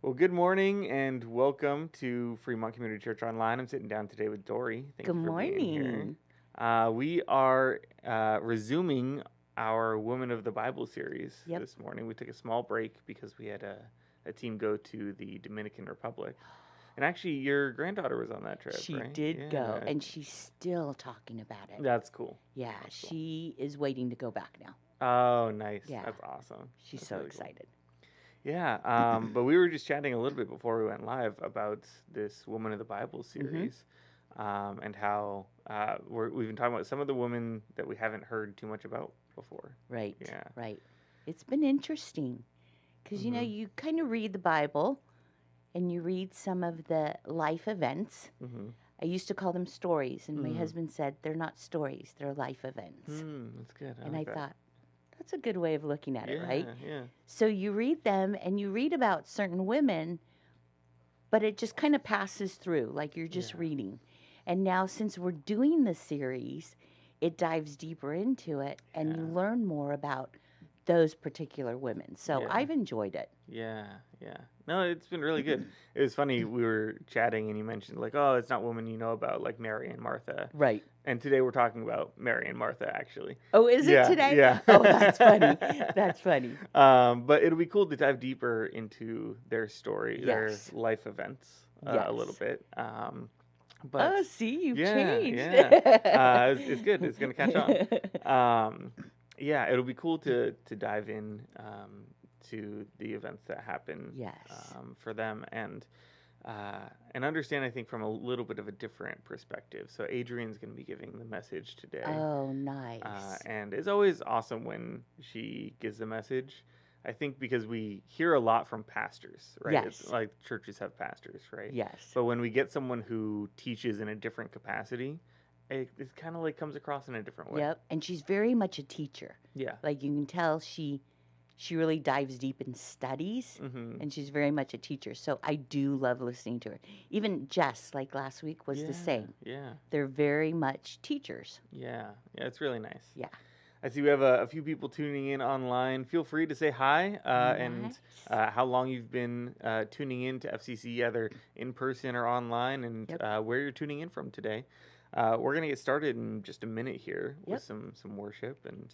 Well, good morning and welcome to Fremont.Church Online. I'm sitting down today with Dory. Thank Good you for being here. morning. We are resuming our Women of the Bible series Yep. this morning. We took a small break because we had a team go to the Dominican Republic. And actually, your granddaughter was on that trip, She right? did go, and she's still talking about it. That's cool. Yeah, That's cool. she is waiting to go back now. Oh, nice. Yeah. That's awesome. She's That's so really cool. excited. Yeah, but we were just chatting a little bit before we went live about this Woman of the Bible series, and how we've been talking about some of the women that we haven't heard too much about before. Right. Yeah. Right. It's been interesting because, you kind of read the Bible and you read some of the life events. Mm-hmm. I used to call them stories, and my husband said they're not stories, they're life events. That's good. And I like that. thought, that's a good way of looking at it, right? Yeah. So you read them and you read about certain women, but it just kind of passes through, like you're just reading. And now, since we're doing the series, it dives deeper into it and you learn more about those particular women. So I've enjoyed it. Yeah. No, it's been really good. It was funny, we were chatting and you mentioned like, oh, it's not women you know about, like Mary and Martha. Right. And today we're talking about Mary and Martha, actually. Oh, is it today? Yeah. Oh, that's funny. That's funny. But it'll be cool to dive deeper into their story, their life events a little bit. But oh, see, you've changed. It's good. It's going to catch on. It'll be cool to dive in to the events that happen for them and understand, I think, from a little bit of a different perspective. So Adrian's going to be giving the message today. Oh, nice. And it's always awesome when she gives the message. I think because we hear a lot from pastors, right? Yes. It's like churches have pastors, right? Yes. But when we get someone who teaches in a different capacity, it kind of like comes across in a different way. Yep. And she's very much a teacher. Yeah. Like you can tell she really dives deep in studies, and she's very much a teacher. So I do love listening to her. Even Jess, like last week, was the same. Yeah. They're very much teachers. Yeah, it's really nice. Yeah. I see we have a few people tuning in online. Feel free to say hi and how long you've been tuning in to FCC, either in person or online, and where you're tuning in from today. We're going to get started in just a minute here with some worship, and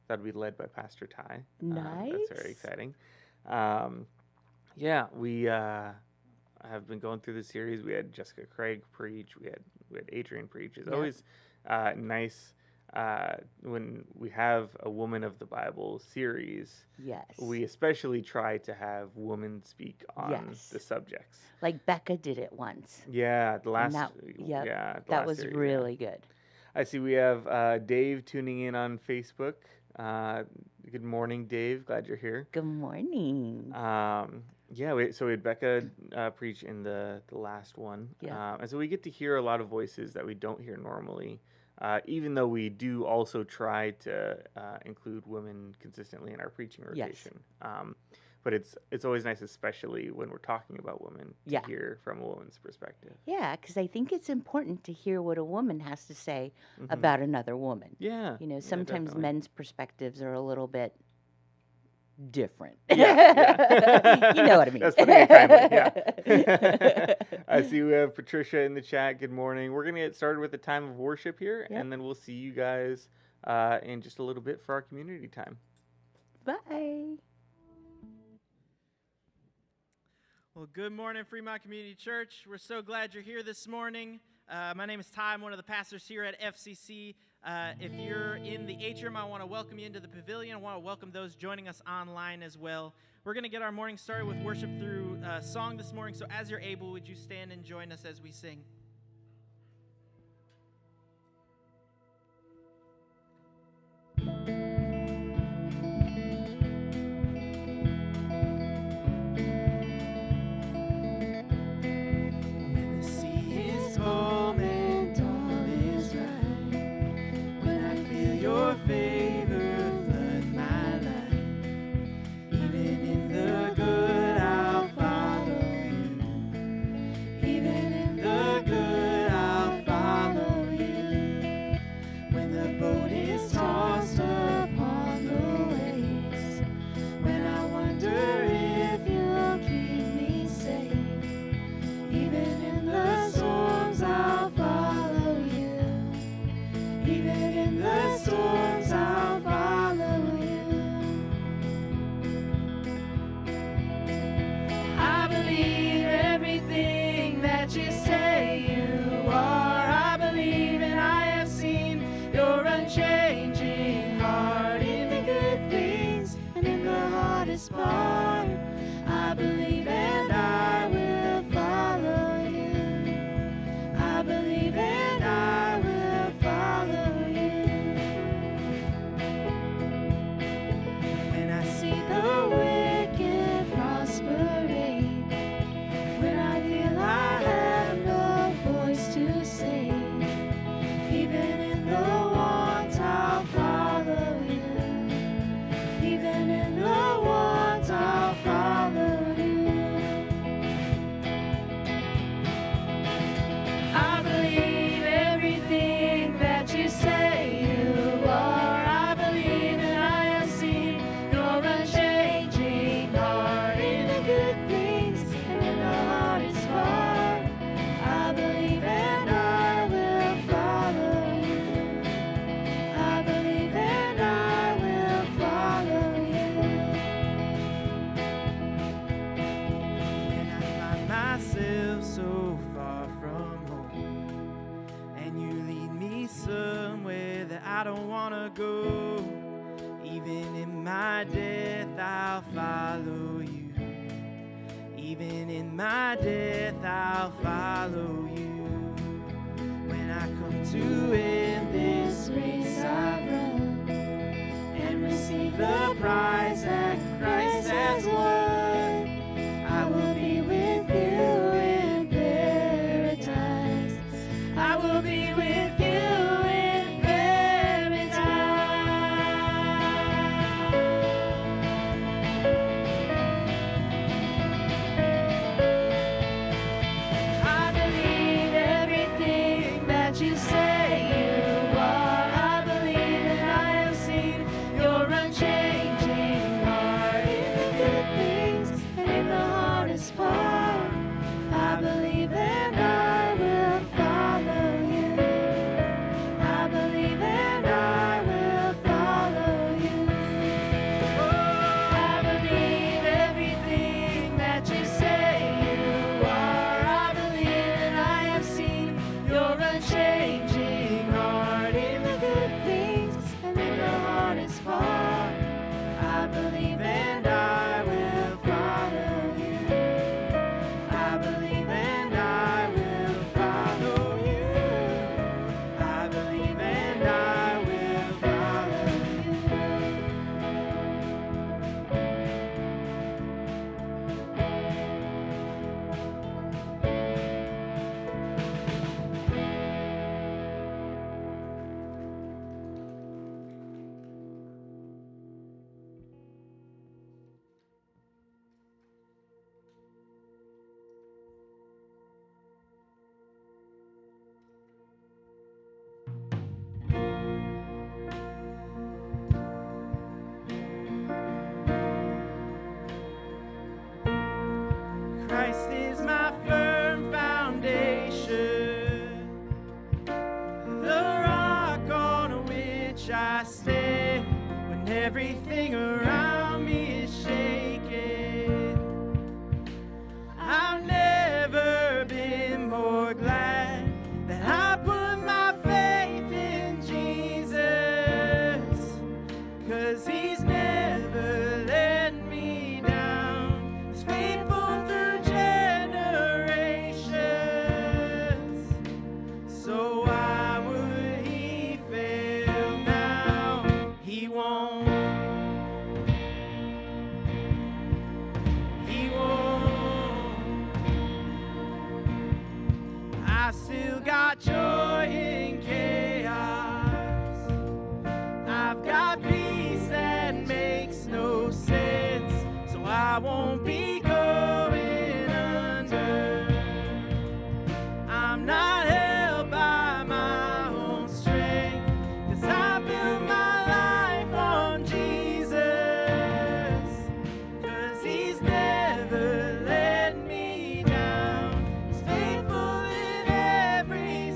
that'll be led by Pastor Ty. Nice. That's very exciting. We have been going through the series. We had Jessica Craig preach. We had Adrian preach. It's always nice when we have a Woman of the Bible series. Yes. We especially try to have women speak on the subjects. Like Becca did it once. Yeah, the last. That was series, really good. I see we have Dave tuning in on Facebook. Good morning, Dave. Glad you're here. Good morning. So we had Becca preach in the last one. And so we get to hear a lot of voices that we don't hear normally, even though we do also try to include women consistently in our preaching rotation. But it's always nice, especially when we're talking about women, to hear from a woman's perspective. Yeah, because I think it's important to hear what a woman has to say about another woman. Yeah. Sometimes men's perspectives are a little bit different. Yeah. You know what I mean. That's putting it kindly, yeah. I see we have Patricia in the chat. Good morning. We're going to get started with the time of worship here, and then we'll see you guys in just a little bit for our community time. Bye. Well, good morning, Fremont Community Church. We're so glad you're here this morning. My name is Ty. I'm one of the pastors here at FCC. If you're in the atrium, I want to welcome you into the pavilion. I want to welcome those joining us online as well. We're going to get our morning started with worship through song this morning. So as you're able, would you stand and join us as we sing? Good don't want to go. Even in my death, I'll follow you. Even in my death, I'll follow you. When I come to end this race I've run and receive the prize that Christ has won, I will be with you in paradise. I will be with you in paradise. I believe everything that you say you are. I believe that I have seen your unchanging heart in the good things and in the hardest part. I believe and I will follow you. I believe and I will follow you. Oh, I believe everything that you say you are. I believe that I have seen your unchanging heart in the good things and in the hardest part. I believe and I will follow you. I believe and I will follow you. I believe and I will follow Christ is my firm foundation, the rock on which I stand when everything around me is shaking. I've never been more glad that I put my faith in Jesus, 'cause he's never let me down. He's faithful through generations. So why would he fail now? He won't. He won't. I still got joy in chaos. I've got peace that makes no sense. So I won't be going under. I'm not held by my own strength, 'cause I built my life on Jesus, 'cause he's never let me down. He's faithful in every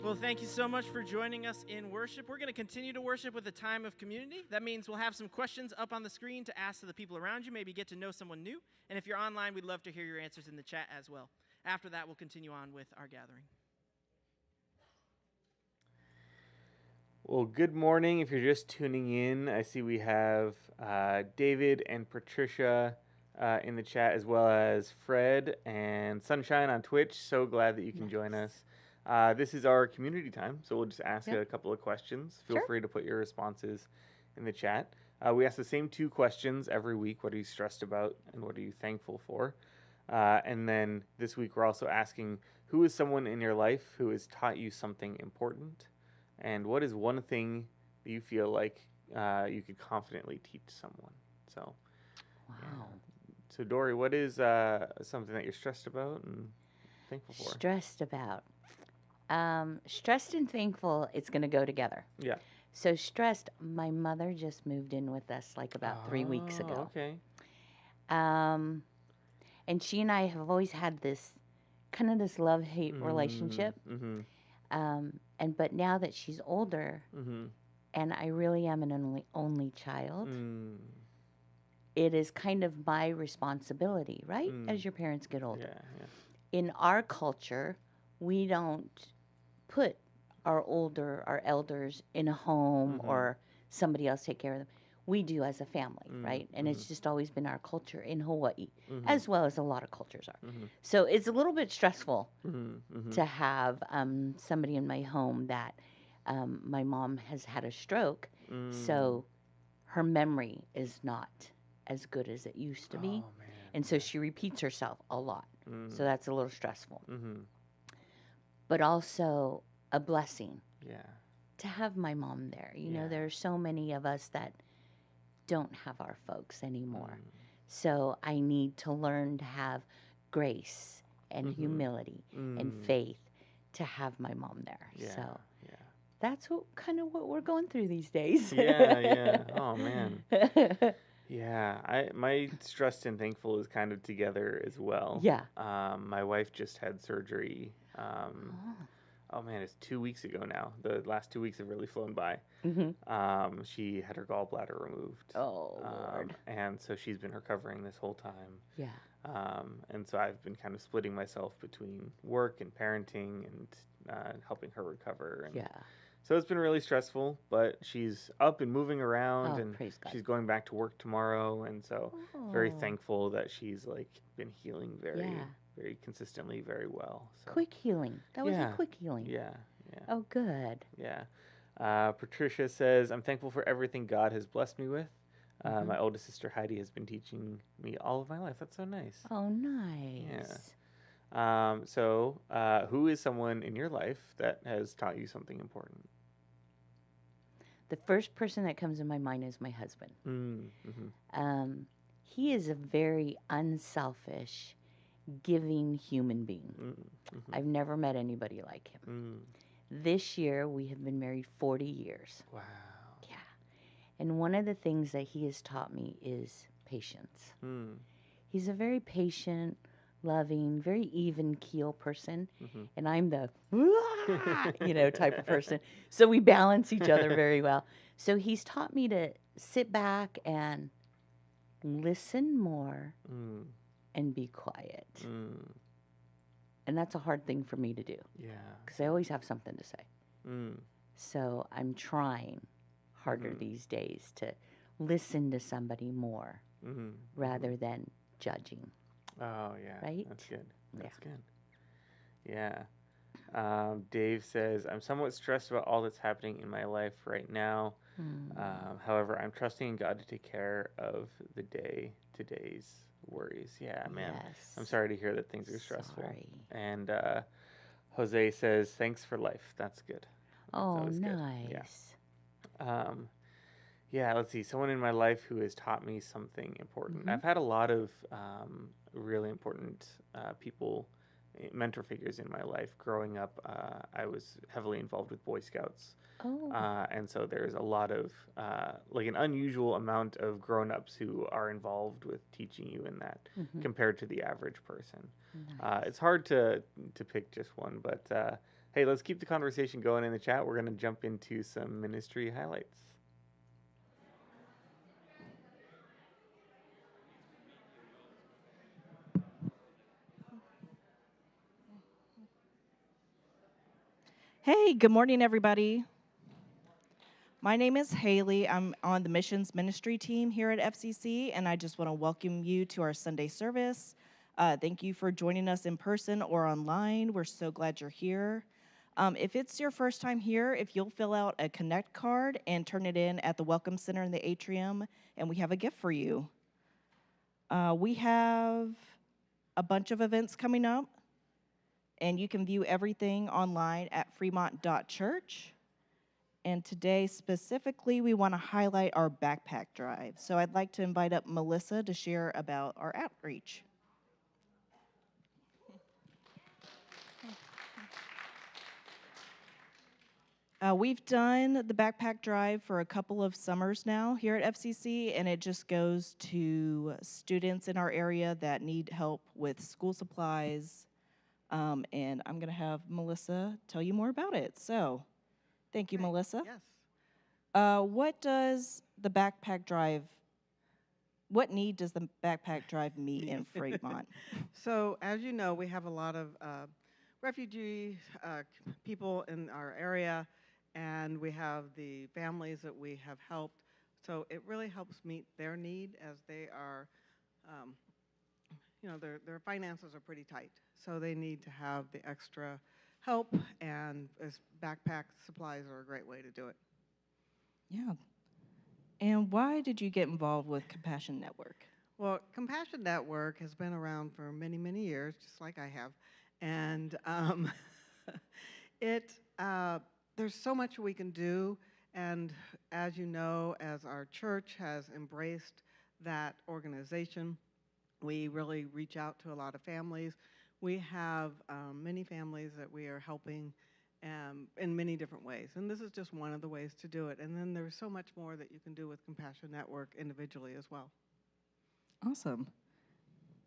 Well, thank you so much for joining us in worship. We're going to continue to worship with a time of community. That means we'll have some questions up on the screen to ask to the people around you, maybe get to know someone new. And if you're online, we'd love to hear your answers in the chat as well. After that, we'll continue on with our gathering. Well, good morning. If you're just tuning in, I see we have David and Patricia in the chat, as well as Fred and Sunshine on Twitch. So glad that you can join us. This is our community time, so we'll just ask a couple of questions. Feel free to put your responses in the chat. We ask the same 2 questions every week. What are you stressed about, and what are you thankful for? And then this week we're also asking, who is someone in your life who has taught you something important? And what is one thing that you feel like you could confidently teach someone? So, So, Dory, what is something that you're stressed about and thankful for? Stressed about. Stressed and thankful, it's going to go together. Yeah. So stressed, my mother just moved in with us like about 3 weeks ago. Okay. And she and I have always had this kind of this love-hate relationship. Mm-hmm. But now that she's older, and I really am an only child, it is kind of my responsibility, right? As your parents get older. Yeah. In our culture, we don't put our elders in a home or somebody else take care of them. We do as a family, right? And it's just always been our culture in Hawaii, as well as a lot of cultures are. So it's a little bit stressful to have somebody in my home that my mom has had a stroke, so her memory is not as good as it used to be. And so she repeats herself a lot. So that's a little stressful. But also a blessing to have my mom there. You know, there are so many of us that don't have our folks anymore. So I need to learn to have grace and humility and faith to have my mom there. So that's what we're going through these days. Oh, man. Yeah, my stressed and thankful is kind of together as well. My wife just had surgery. Oh man, it's 2 weeks ago now. The last 2 weeks have really flown by. She had her gallbladder removed. Oh, Lord. And so she's been recovering this whole time. And so I've been kind of splitting myself between work and parenting and helping her recover. And so it's been really stressful, but she's up and moving around, and she's going back to work tomorrow. And so very thankful that she's been healing very consistently, very well. So. Quick healing. That was a quick healing. Yeah. Oh, good. Yeah. Patricia says, I'm thankful for everything God has blessed me with. My oldest sister Heidi has been teaching me all of my life. That's so nice. Oh, nice. Yeah. So who is someone in your life that has taught you something important? The first person that comes in my mind is my husband. He is a very unselfish, giving human being. I've never met anybody like him. This year, we have been married 40 years. Wow. Yeah. And one of the things that he has taught me is patience. He's a very patient, loving, very even keel person. And I'm the, type of person. So we balance each other very well. So he's taught me to sit back and listen more and be quiet. And that's a hard thing for me to do. Yeah. Because I always have something to say. So I'm trying harder these days to listen to somebody more rather than judging. Oh, yeah. Right? That's good. That's good. Yeah. Dave says, I'm somewhat stressed about all that's happening in my life right now. However, I'm trusting in God to take care of today's worries. Yeah, man. Yes. I'm sorry to hear that things are stressful. Sorry. And Jose says, thanks for life. That's good. Oh, That's nice. Good. Yeah, let's see. Someone in my life who has taught me something important. I've had a lot of really important people, mentor figures in my life. Growing up, I was heavily involved with Boy Scouts. And so there's a lot of, an unusual amount of grown-ups who are involved with teaching you in that compared to the average person. Nice. It's hard to pick just one, but Hey, let's keep the conversation going in the chat. We're going to jump into some ministry highlights. Hey, good morning, everybody. My name is Haley. I'm on the missions ministry team here at FCC, and I just want to welcome you to our Sunday service. Thank you for joining us in person or online. We're so glad you're here. If it's your first time here, if you'll fill out a Connect card and turn it in at the Welcome Center in the atrium, and we have a gift for you. We have a bunch of events coming up, and you can view everything online at Fremont.Church. And today, specifically, we want to highlight our backpack drive. So I'd like to invite up Melissa to share about our outreach. We've done the backpack drive for a couple of summers now here at FCC, and it just goes to students in our area that need help with school supplies. And I'm going to have Melissa tell you more about it. So thank you, Melissa. Yes. What does the backpack drive, what need does the backpack drive meet in Fremont? So, as you know, we have a lot of refugee people in our area, and we have the families that we have helped. So it really helps meet their need as they are, their finances are pretty tight. So they need to have the extra help, and backpack supplies are a great way to do it. Yeah. And why did you get involved with Compassion Network? Well, Compassion Network has been around for many, many years, just like I have. And there's so much we can do. And as you know, as our church has embraced that organization, we really reach out to a lot of families. We have many families that we are helping in many different ways. And this is just one of the ways to do it. And then there's so much more that you can do with Compassion Network individually as well. Awesome.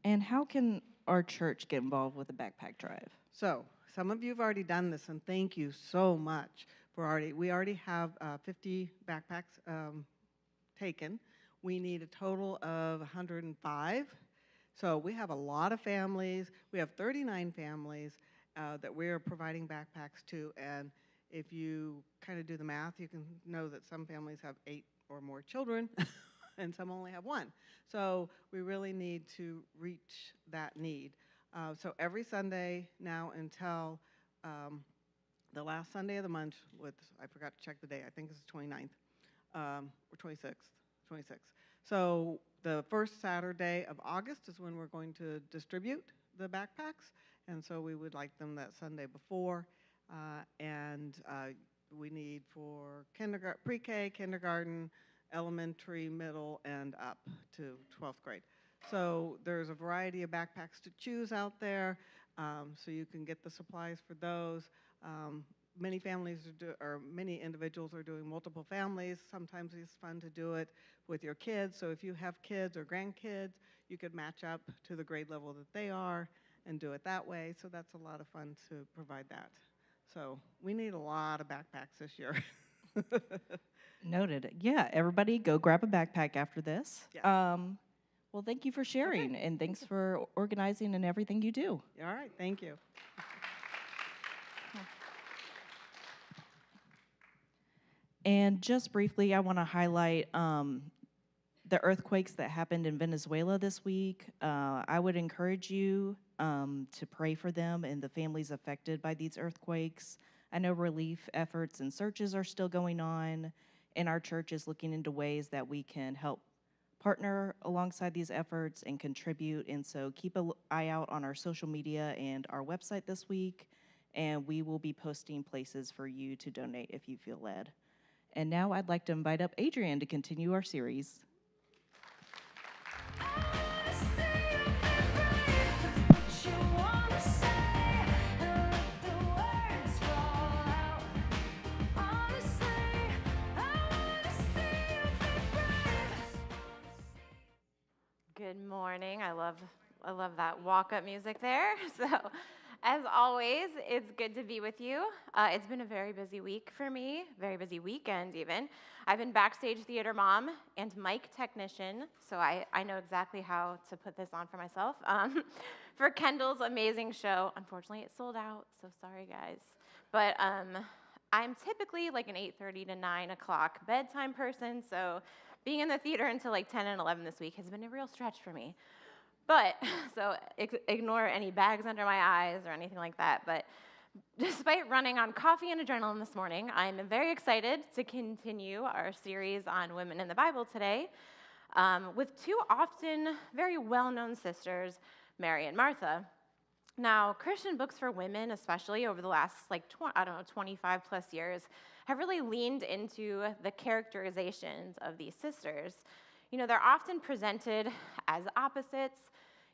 And how can our church get involved with the backpack drive? So some of you have already done this, and thank you so much we already have 50 backpacks taken. We need a total of 105. So we have a lot of families. We have 39 families that we're providing backpacks to, and if you kind of do the math, you can know that some families have 8 or more children, and some only have 1. So we really need to reach that need. So every Sunday now until the last Sunday of the month, I forgot to check the day, I think it's the 29th, or 26th. So the first Saturday of August is when we're going to distribute the backpacks. And so we would like them that Sunday before, and we need for pre-K, kindergarten, elementary, middle, and up to 12th grade. So there's a variety of backpacks to choose out there, so you can get the supplies for those. Many families many individuals are doing multiple families. Sometimes it's fun to do it with your kids. So if you have kids or grandkids, you could match up to the grade level that they are and do it that way. So that's a lot of fun to provide that. So we need a lot of backpacks this year. Noted. Yeah, everybody go grab a backpack after this. Yeah. Well, thank you for sharing, and thanks for organizing and everything you do. All right, thank you. And just briefly, I want to highlight the earthquakes that happened in Venezuela this week. I would encourage you to pray for them and the families affected by these earthquakes. I know relief efforts and searches are still going on, and our church is looking into ways that we can help partner alongside these efforts and contribute. And so keep an eye out on our social media and our website this week, and we will be posting places for you to donate if you feel led. And now I'd like to invite up Adrian to continue our series. Good morning. I love that walk-up music there. So As always, it's good to be with you. It's been a very busy week for me, very busy weekend even. I've been backstage theater mom and mic technician, so I know exactly how to put this on for myself. For Kendall's amazing show. Unfortunately, it sold out, so sorry, guys. But I'm typically like an 8:30 to 9 o'clock bedtime person, so being in the theater until like 10 and 11 this week has been a real stretch for me. But, so ignore any bags under my eyes or anything like that. But despite running on coffee and adrenaline this morning, I'm very excited to continue our series on women in the Bible today with two often very well-known sisters, Mary and Martha. Now, Christian books for women, especially over the last 25 plus years, have really leaned into the characterizations of these sisters. You know, they're often presented as opposites.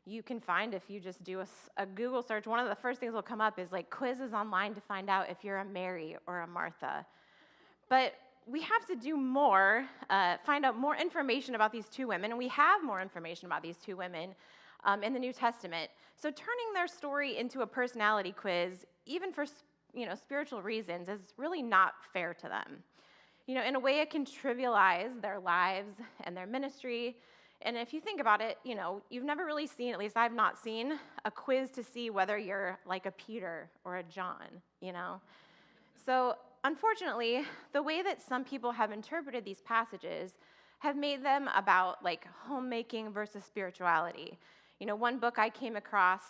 You can find, if you just do a Google search, one of the first things that will come up is like quizzes online to find out if you're a Mary or a Martha. But we have to do more, find out more information about these two women, and we have more information about these two women in the New Testament. So turning their story into a personality quiz, even for spiritual reasons, is really not fair to them. You know, in a way, it can trivialize their lives and their ministry. And if you think about it, you know, you've never really seen, at least I've not seen, a quiz to see whether you're like a Peter or a John, you know? So unfortunately, the way that some people have interpreted these passages have made them about like homemaking versus spirituality. You know, one book I came across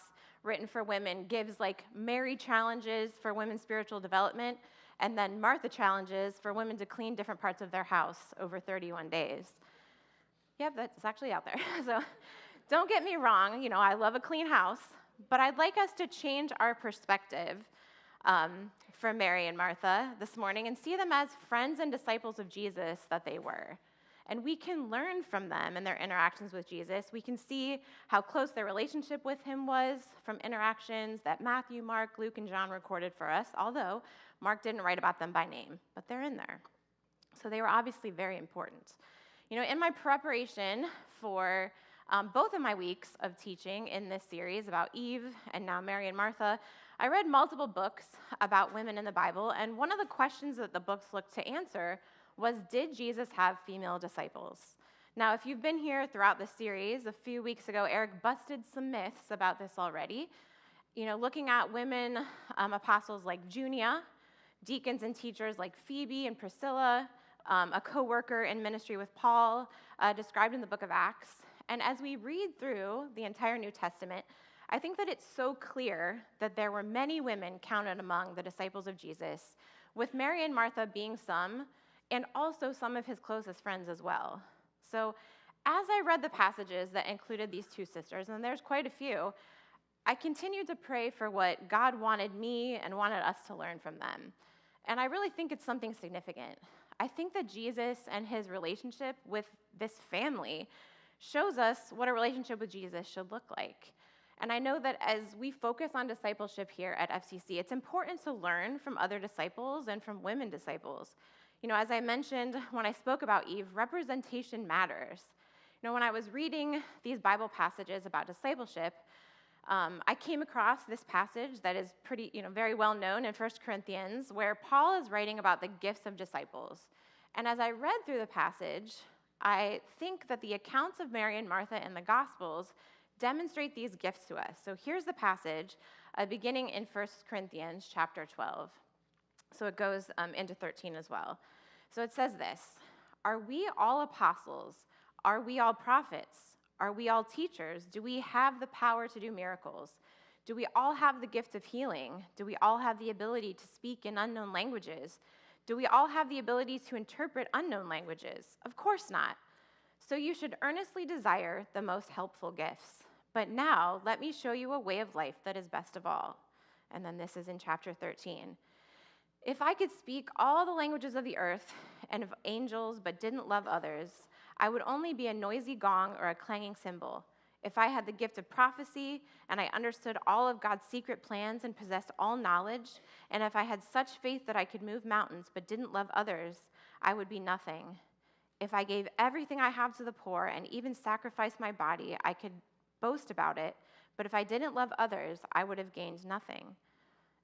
written for women gives like Mary challenges for women's spiritual development, and then Martha challenges for women to clean different parts of their house over 31 days. Yep, that's actually out there. So don't get me wrong, you know, I love a clean house, but I'd like us to change our perspective for Mary and Martha this morning and see them as friends and disciples of Jesus that they were. And we can learn from them and their interactions with Jesus. We can see how close their relationship with him was from interactions that Matthew, Mark, Luke, and John recorded for us, although Mark didn't write about them by name, but they're in there. So they were obviously very important. You know, in my preparation for both of my weeks of teaching in this series about Eve and now Mary and Martha, I read multiple books about women in the Bible, and one of the questions that the books looked to answer was, did Jesus have female disciples? Now, if you've been here throughout the series, a few weeks ago, Eric busted some myths about this already. You know, looking at women apostles like Junia, deacons and teachers like Phoebe and Priscilla, a co-worker in ministry with Paul, described in the book of Acts. And as we read through the entire New Testament, I think that it's so clear that there were many women counted among the disciples of Jesus, with Mary and Martha being some, and also some of his closest friends as well. So as I read the passages that included these two sisters, and there's quite a few, I continued to pray for what God wanted me and wanted us to learn from them. And I really think it's something significant. I think that Jesus and his relationship with this family shows us what a relationship with Jesus should look like. And I know that as we focus on discipleship here at FCC, it's important to learn from other disciples and from women disciples. You know, as I mentioned when I spoke about Eve, representation matters. You know, when I was reading these Bible passages about discipleship, I came across this passage that is pretty, very well known in 1 Corinthians, where Paul is writing about the gifts of disciples. And as I read through the passage, I think that the accounts of Mary and Martha in the Gospels demonstrate these gifts to us. So here's the passage, beginning in 1 Corinthians chapter 12. So it goes into 13 as well. So it says this, "Are we all apostles? Are we all prophets? Are we all teachers? Do we have the power to do miracles? Do we all have the gift of healing? Do we all have the ability to speak in unknown languages? Do we all have the ability to interpret unknown languages? Of course not. So you should earnestly desire the most helpful gifts. But now let me show you a way of life that is best of all." And then this is in chapter 13. "If I could speak all the languages of the earth and of angels but didn't love others, I would only be a noisy gong or a clanging cymbal. If I had the gift of prophecy and I understood all of God's secret plans and possessed all knowledge, and if I had such faith that I could move mountains but didn't love others, I would be nothing. If I gave everything I have to the poor and even sacrificed my body, I could boast about it, But if I didn't love others, I would have gained nothing.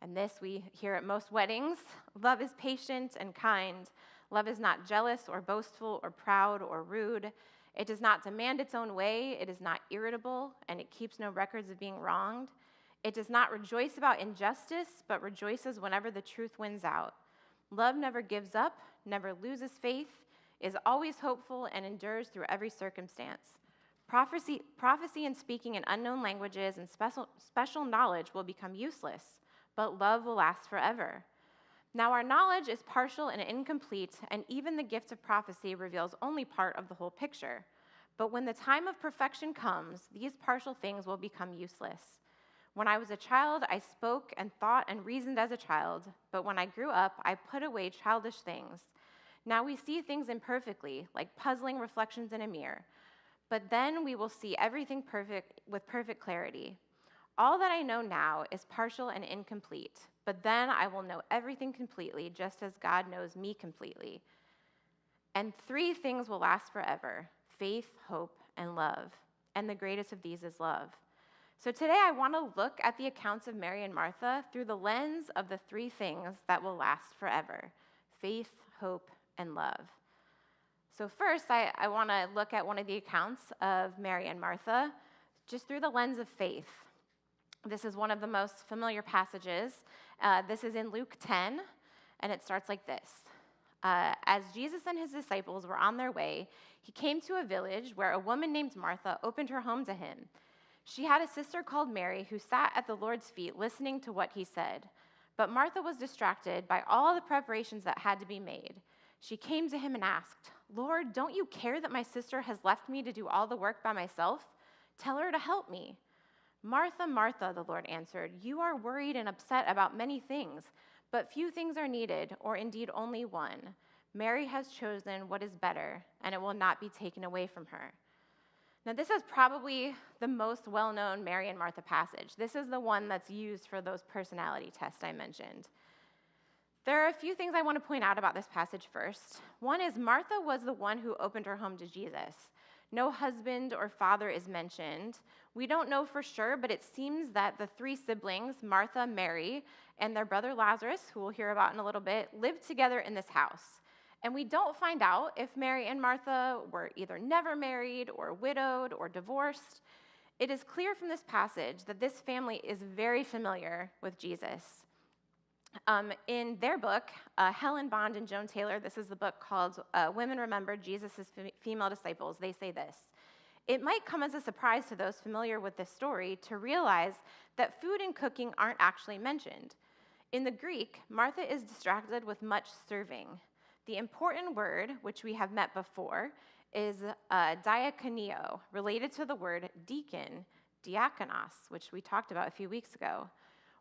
And this we hear at most weddings. Love is patient and kind. Love is not jealous or boastful or proud or rude. It does not demand its own way. It is not irritable, and it keeps no records of being wronged. It does not rejoice about injustice, but rejoices whenever the truth wins out. Love never gives up, never loses faith, is always hopeful, and endures through every circumstance. Prophecy and speaking in unknown languages and special knowledge will become useless, but love will last forever. Now our knowledge is partial and incomplete, and even the gift of prophecy reveals only part of the whole picture. But when the time of perfection comes, these partial things will become useless. When I was a child, I spoke and thought and reasoned as a child, but when I grew up, I put away childish things. Now we see things imperfectly, like puzzling reflections in a mirror. But then we will see everything with perfect clarity. All that I know now is partial and incomplete, but then I will know everything completely, just as God knows me completely. And 3 things will last forever: faith, hope, and love. And the greatest of these is love. So today I want to look at the accounts of Mary and Martha through the lens of the 3 things that will last forever: faith, hope, and love. So first, I want to look at one of the accounts of Mary and Martha just through the lens of faith. This is one of the most familiar passages. This is in Luke 10, and it starts like this. As Jesus and his disciples were on their way, he came to a village where a woman named Martha opened her home to him. She had a sister called Mary who sat at the Lord's feet listening to what he said. But Martha was distracted by all the preparations that had to be made. She came to him and asked, "Lord, don't you care that my sister has left me to do all the work by myself? Tell her to help me." "Martha, Martha," the Lord answered, "you are worried and upset about many things, but few things are needed, or indeed only one. Mary has chosen what is better, and it will not be taken away from her." Now, this is probably the most well-known Mary and Martha passage. This is the one that's used for those personality tests I mentioned. There are a few things I want to point out about this passage first. One is Martha was the one who opened her home to Jesus. No husband or father is mentioned. We don't know for sure, but it seems that the 3 siblings, Martha, Mary, and their brother Lazarus, who we'll hear about in a little bit, lived together in this house. And we don't find out if Mary and Martha were either never married or widowed or divorced. It is clear from this passage that this family is very familiar with Jesus. In their book, Helen Bond and Joan Taylor, this is the book called Women Remember Jesus' Female Disciples, they say this: "It might come as a surprise to those familiar with this story to realize that food and cooking aren't actually mentioned. In the Greek, Martha is distracted with much serving. The important word, which we have met before, is diakonio, related to the word deacon, diakonos, which we talked about a few weeks ago.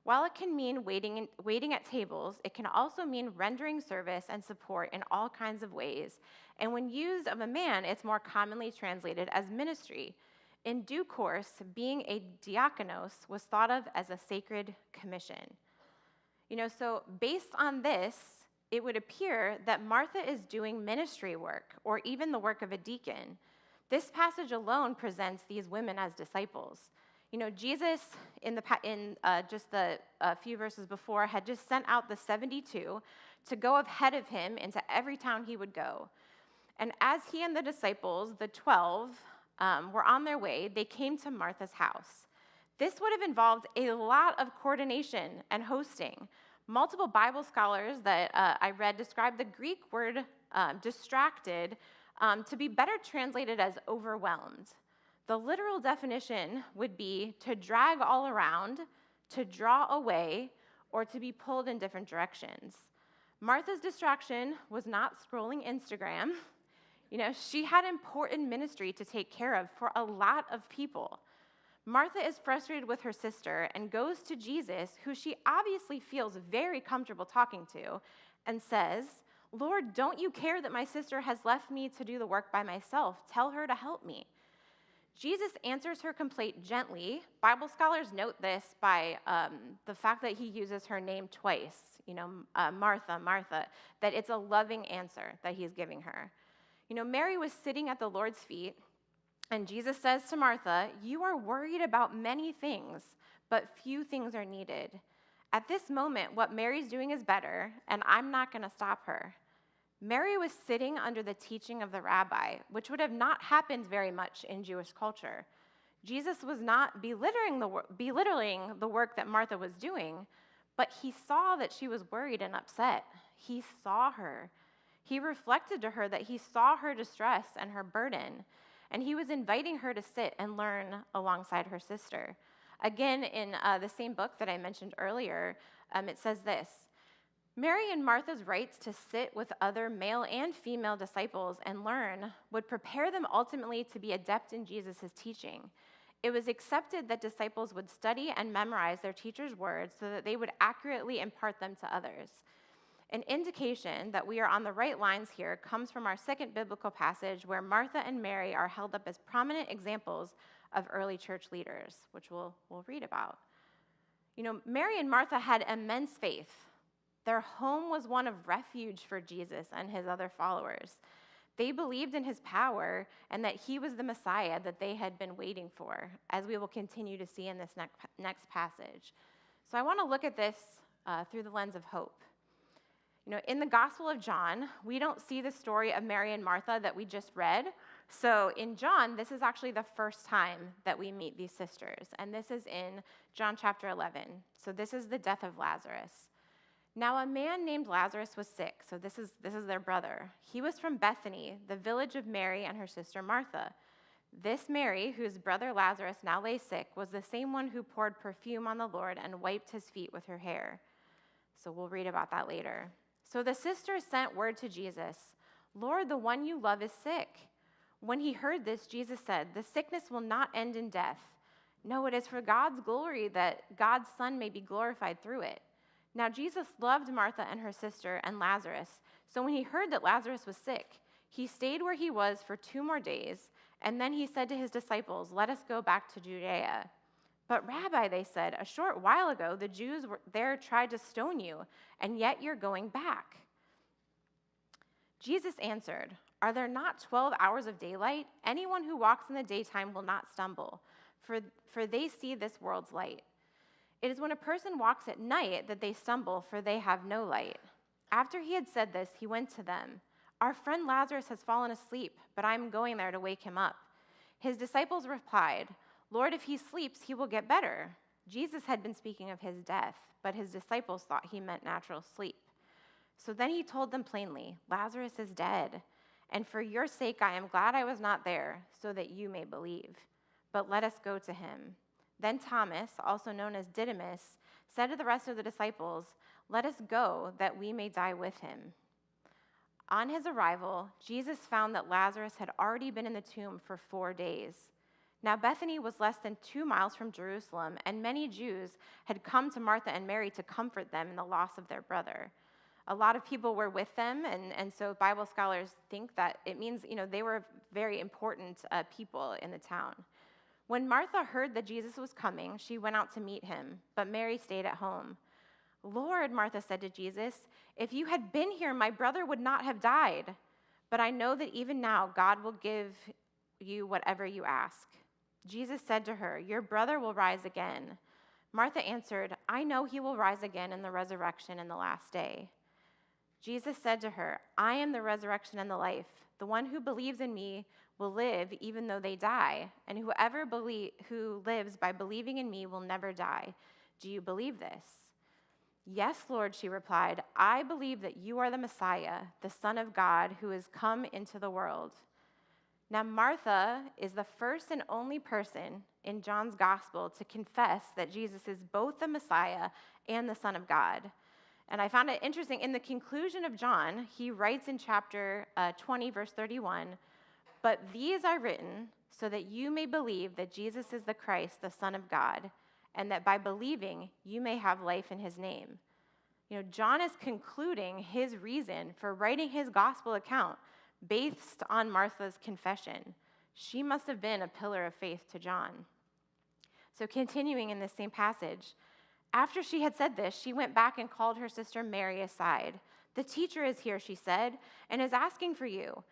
While it can mean waiting at tables, it can also mean rendering service and support in all kinds of ways. And when used of a man, it's more commonly translated as ministry. In due course, being a diakonos was thought of as a sacred commission." So based on this, it would appear that Martha is doing ministry work, or even the work of a deacon. This passage alone presents these women as disciples. Jesus, in just the few verses before, had just sent out the 72 to go ahead of him into every town he would go. And as he and the disciples, the 12, were on their way, they came to Martha's house. This would have involved a lot of coordination and hosting. Multiple Bible scholars that I read describe the Greek word distracted to be better translated as overwhelmed. The literal definition would be to drag all around, to draw away, or to be pulled in different directions. Martha's distraction was not scrolling Instagram. She had important ministry to take care of for a lot of people. Martha is frustrated with her sister and goes to Jesus, who she obviously feels very comfortable talking to, and says, "Lord, don't you care that my sister has left me to do the work by myself? Tell her to help me." Jesus answers her complaint gently. Bible scholars note this by the fact that he uses her name twice, Martha, Martha, that it's a loving answer that he's giving her. Mary was sitting at the Lord's feet, And Jesus says to Martha, "You are worried about many things, but few things are needed. At this moment, what Mary's doing is better, and I'm not going to stop her." Mary was sitting under the teaching of the rabbi, which would have not happened very much in Jewish culture. Jesus was not belittling the work that Martha was doing, but he saw that she was worried and upset. He saw her. He reflected to her that he saw her distress and her burden, and he was inviting her to sit and learn alongside her sister. Again, in the same book that I mentioned earlier, it says this: Mary and Martha's rights to sit with other male and female disciples and learn would prepare them ultimately to be adept in Jesus' teaching. It was accepted that disciples would study and memorize their teacher's words so that they would accurately impart them to others. An indication that we are on the right lines here comes from our second biblical passage where Martha and Mary are held up as prominent examples of early church leaders, which we'll read about. You know, Mary and Martha had immense faith. Their home was one of refuge for Jesus and his other followers. They believed in his power and that he was the Messiah that they had been waiting for, as we will continue to see in this next passage. So I want to look at this through the lens of hope. You know, in the Gospel of John, we don't see the story of Mary and Martha that we just read. So in John, this is actually the first time that we meet these sisters, and this is in John chapter 11. So this is the death of Lazarus. Now a man named Lazarus was sick, so this is their brother. He was from Bethany, the village of Mary and her sister Martha. This Mary, whose brother Lazarus now lay sick, was the same one who poured perfume on the Lord and wiped his feet with her hair. So we'll read about that later. So the sisters sent word to Jesus, "Lord, the one you love is sick." When he heard this, Jesus said, "The sickness will not end in death. No, it is for God's glory that God's Son may be glorified through it." Now Jesus loved Martha and her sister and Lazarus, so when he heard that Lazarus was sick, he stayed where he was for 2 more days, and then he said to his disciples, "Let us go back to Judea." "But Rabbi," they said, "a short while ago the Jews there tried to stone you, and yet you're going back." Jesus answered, "Are there not 12 hours of daylight? Anyone who walks in the daytime will not stumble, for they see this world's light. It is when a person walks at night that they stumble, for they have no light." After he had said this, he went to them. "Our friend Lazarus has fallen asleep, but I am going there to wake him up." His disciples replied, "Lord, if he sleeps, he will get better." Jesus had been speaking of his death, but his disciples thought he meant natural sleep. So then he told them plainly, "Lazarus is dead, and for your sake I am glad I was not there, so that you may believe. But let us go to him." Then Thomas, also known as Didymus, said to the rest of the disciples, "Let us go, that we may die with him." On his arrival, Jesus found that Lazarus had already been in the tomb for 4 days. Now Bethany was less than 2 miles from Jerusalem, and many Jews had come to Martha and Mary to comfort them in the loss of their brother. A lot of people were with them, and so Bible scholars think that it means, they were very important people in the town. When Martha heard that Jesus was coming, she went out to meet him, but Mary stayed at home. "Lord," Martha said to Jesus, "if you had been here, my brother would not have died. But I know that even now God will give you whatever you ask." Jesus said to her, "Your brother will rise again." Martha answered, "I know he will rise again in the resurrection in the last day." Jesus said to her, "I am the resurrection and the life. The one who believes in me will live even though they die, and whoever who lives by believing in me will never die. Do you believe this?" "Yes, Lord," she replied. "I believe that you are the Messiah, the Son of God, who has come into the world." Now Martha is the first and only person in John's gospel to confess that Jesus is both the Messiah and the Son of God. And I found it interesting, in the conclusion of John, he writes in chapter 20, verse 31, "But these are written so that you may believe that Jesus is the Christ, the Son of God, and that by believing you may have life in his name." John is concluding his reason for writing his gospel account based on Martha's confession. She must have been a pillar of faith to John. So continuing in this same passage, after she had said this, she went back and called her sister Mary aside. "The teacher is here," she said, "and is asking for you."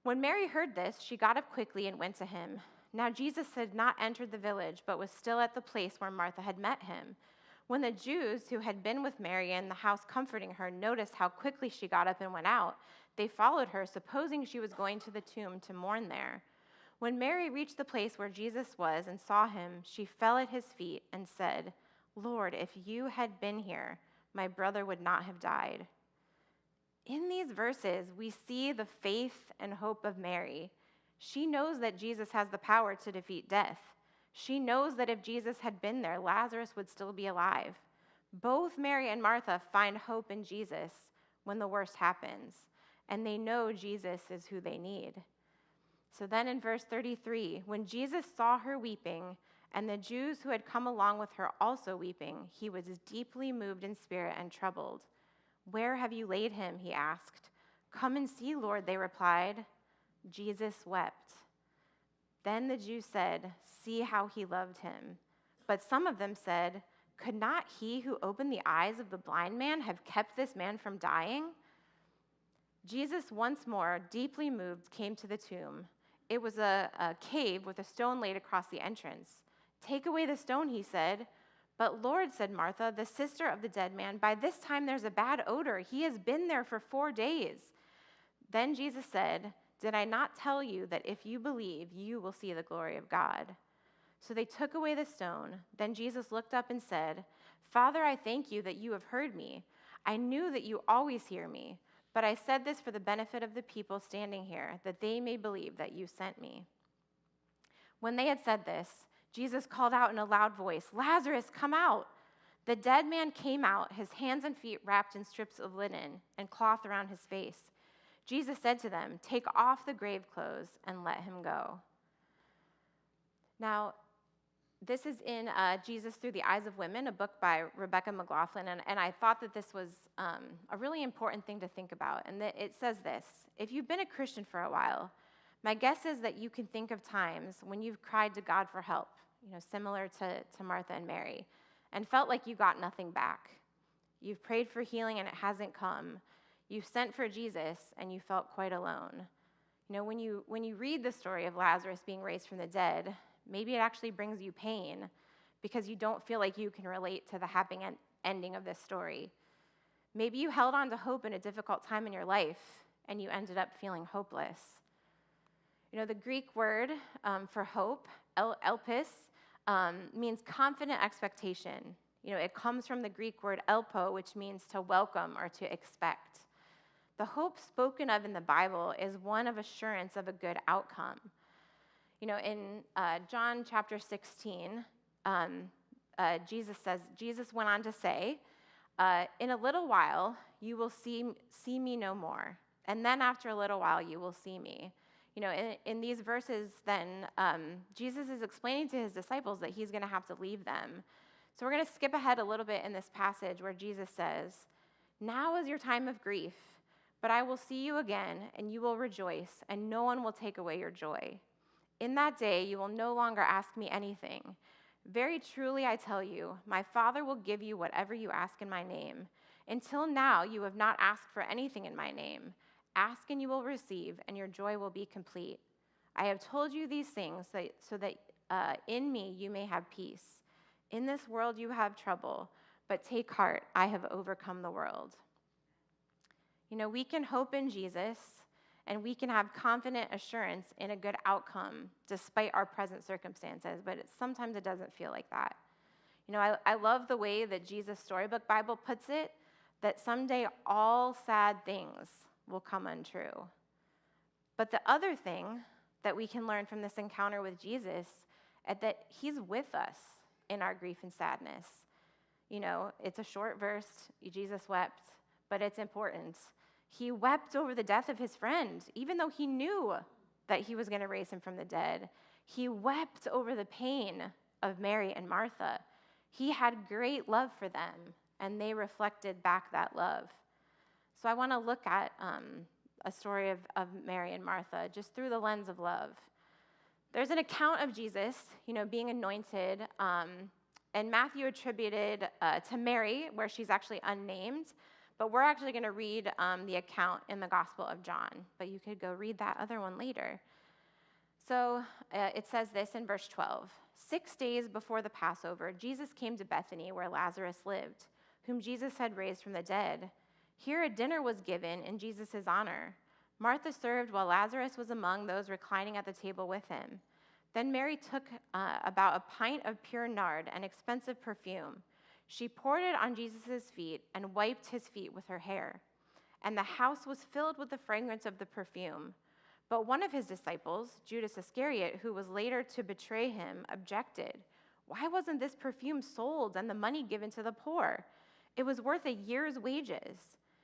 When Mary heard this, she got up quickly and went to him. Now Jesus had not entered the village, but was still at the place where Martha had met him. When the Jews who had been with Mary in the house comforting her noticed how quickly she got up and went out, they followed her, supposing she was going to the tomb to mourn there. When Mary reached the place where Jesus was and saw him, she fell at his feet and said, "Lord, if you had been here, my brother would not have died." In these verses, we see the faith and hope of Mary. She knows that Jesus has the power to defeat death. She knows that if Jesus had been there, Lazarus would still be alive. Both Mary and Martha find hope in Jesus when the worst happens, and they know Jesus is who they need. So then in verse 33, when Jesus saw her weeping, and the Jews who had come along with her also weeping, he was deeply moved in spirit and troubled. "Where have you laid him?" he asked. "Come and see, Lord," they replied. Jesus wept. Then the Jews said, "See how he loved him." But some of them said, "Could not he who opened the eyes of the blind man have kept this man from dying?" Jesus, once more, deeply moved, came to the tomb. It was a cave with a stone laid across the entrance. "Take away the stone," he said. "But Lord," said Martha, the sister of the dead man, "by this time there's a bad odor. He has been there for 4 days." Then Jesus said, "Did I not tell you that if you believe, you will see the glory of God?" So they took away the stone. Then Jesus looked up and said, "Father, I thank you that you have heard me. I knew that you always hear me, but I said this for the benefit of the people standing here, that they may believe that you sent me." When they had said this, Jesus called out in a loud voice, "Lazarus, come out!" The dead man came out, his hands and feet wrapped in strips of linen and cloth around his face. Jesus said to them, "Take off the grave clothes and let him go." Now, this is in Jesus Through the Eyes of Women, a book by Rebecca McLaughlin, and I thought that this was a really important thing to think about. And it says this: if you've been a Christian for a while, my guess is that you can think of times when you've cried to God for help, similar to Martha and Mary, and felt like you got nothing back. You've prayed for healing and it hasn't come. You've sent for Jesus and you felt quite alone. When you read the story of Lazarus being raised from the dead, maybe it actually brings you pain because you don't feel like you can relate to the happy ending of this story. Maybe you held on to hope in a difficult time in your life and you ended up feeling hopeless. The Greek word for hope, elpis, means confident expectation. It comes from the Greek word elpo, which means to welcome or to expect. The hope spoken of in the Bible is one of assurance of a good outcome. In John chapter 16, Jesus went on to say, "In a little while you will see me no more, and then after a little while you will see me." In these verses, then, Jesus is explaining to his disciples that he's going to have to leave them. So we're going to skip ahead a little bit in this passage where Jesus says, "Now is your time of grief, but I will see you again, and you will rejoice, and no one will take away your joy. In that day you will no longer ask me anything. Very truly I tell you, my Father will give you whatever you ask in my name. Until now you have not asked for anything in my name. Ask and you will receive, and your joy will be complete. I have told you these things so that in me you may have peace. In this world you have trouble, but take heart, I have overcome the world." We can hope in Jesus, and we can have confident assurance in a good outcome despite our present circumstances, but sometimes it doesn't feel like that. I love the way that Jesus' Storybook Bible puts it, that someday all sad things will come untrue. But the other thing that we can learn from this encounter with Jesus is that he's with us in our grief and sadness. It's a short verse, Jesus wept, but it's important. He wept over the death of his friend, even though he knew that he was going to raise him from the dead. He wept over the pain of Mary and Martha. He had great love for them, and they reflected back that love. So I want to look at a story of Mary and Martha just through the lens of love. There's an account of Jesus, being anointed, and Matthew attributed to Mary, where she's actually unnamed. But we're actually going to read the account in the Gospel of John. But you could go read that other one later. So it says this in verse 12. 6 days before the Passover, Jesus came to Bethany where Lazarus lived, whom Jesus had raised from the dead. Here a dinner was given in Jesus' honor. Martha served while Lazarus was among those reclining at the table with him. Then Mary took about a pint of pure nard, an expensive perfume. She poured it on Jesus' feet and wiped his feet with her hair. And the house was filled with the fragrance of the perfume. But one of his disciples, Judas Iscariot, who was later to betray him, objected. Why wasn't this perfume sold and the money given to the poor? It was worth a year's wages.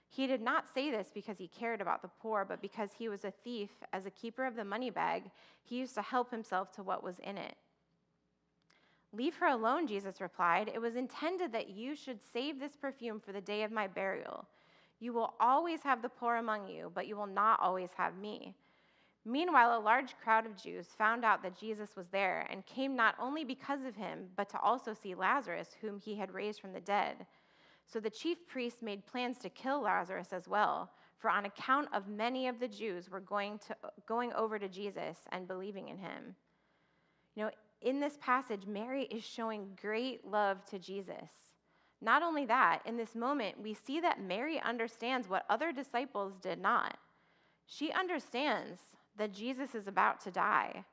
He did not say this because he cared about the poor, but because he was a thief. As a keeper of the money bag, he used to help himself to what was in it. Leave her alone, Jesus replied. It was intended that you should save this perfume for the day of my burial. You will always have the poor among you, but you will not always have me. Meanwhile, a large crowd of Jews found out that Jesus was there and came not only because of him, but to also see Lazarus, whom he had raised from the dead. So the chief priests made plans to kill Lazarus as well, for on account of many of the Jews were going over to Jesus and believing in him. In this passage, Mary is showing great love to Jesus. Not only that, in this moment, we see that Mary understands what other disciples did not. She understands that Jesus is about to die.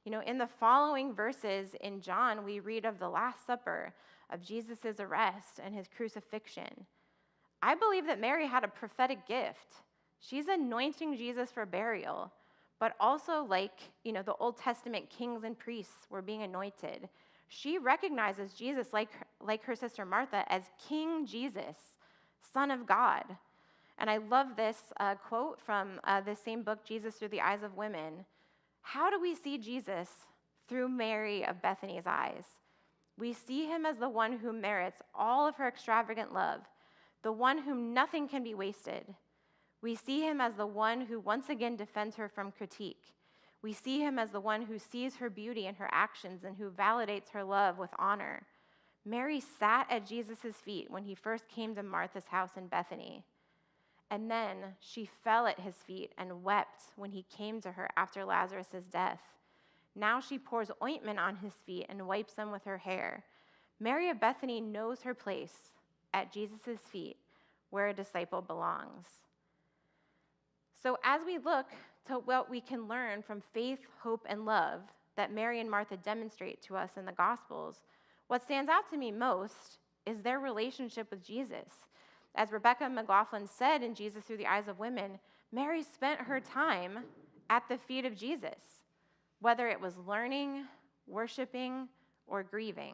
In the following verses in John, we read of the Last Supper, of Jesus' arrest and his crucifixion. I believe that Mary had a prophetic gift. She's anointing Jesus for burial, but also like, the Old Testament kings and priests were being anointed. She recognizes Jesus, like her sister Martha, as King Jesus, Son of God. And I love this quote from the same book, Jesus Through the Eyes of Women. How do we see Jesus through Mary of Bethany's eyes? We see him as the one who merits all of her extravagant love, the one whom nothing can be wasted. We see him as the one who once again defends her from critique. We see him as the one who sees her beauty in her actions and who validates her love with honor. Mary sat at Jesus' feet when he first came to Martha's house in Bethany. And then she fell at his feet and wept when he came to her after Lazarus' death. Now she pours ointment on his feet and wipes them with her hair. Mary of Bethany knows her place at Jesus' feet, where a disciple belongs. So as we look to what we can learn from faith, hope, and love that Mary and Martha demonstrate to us in the Gospels, what stands out to me most is their relationship with Jesus. As Rebecca McLaughlin said in Jesus Through the Eyes of Women, Mary spent her time at the feet of Jesus, whether it was learning, worshiping, or grieving.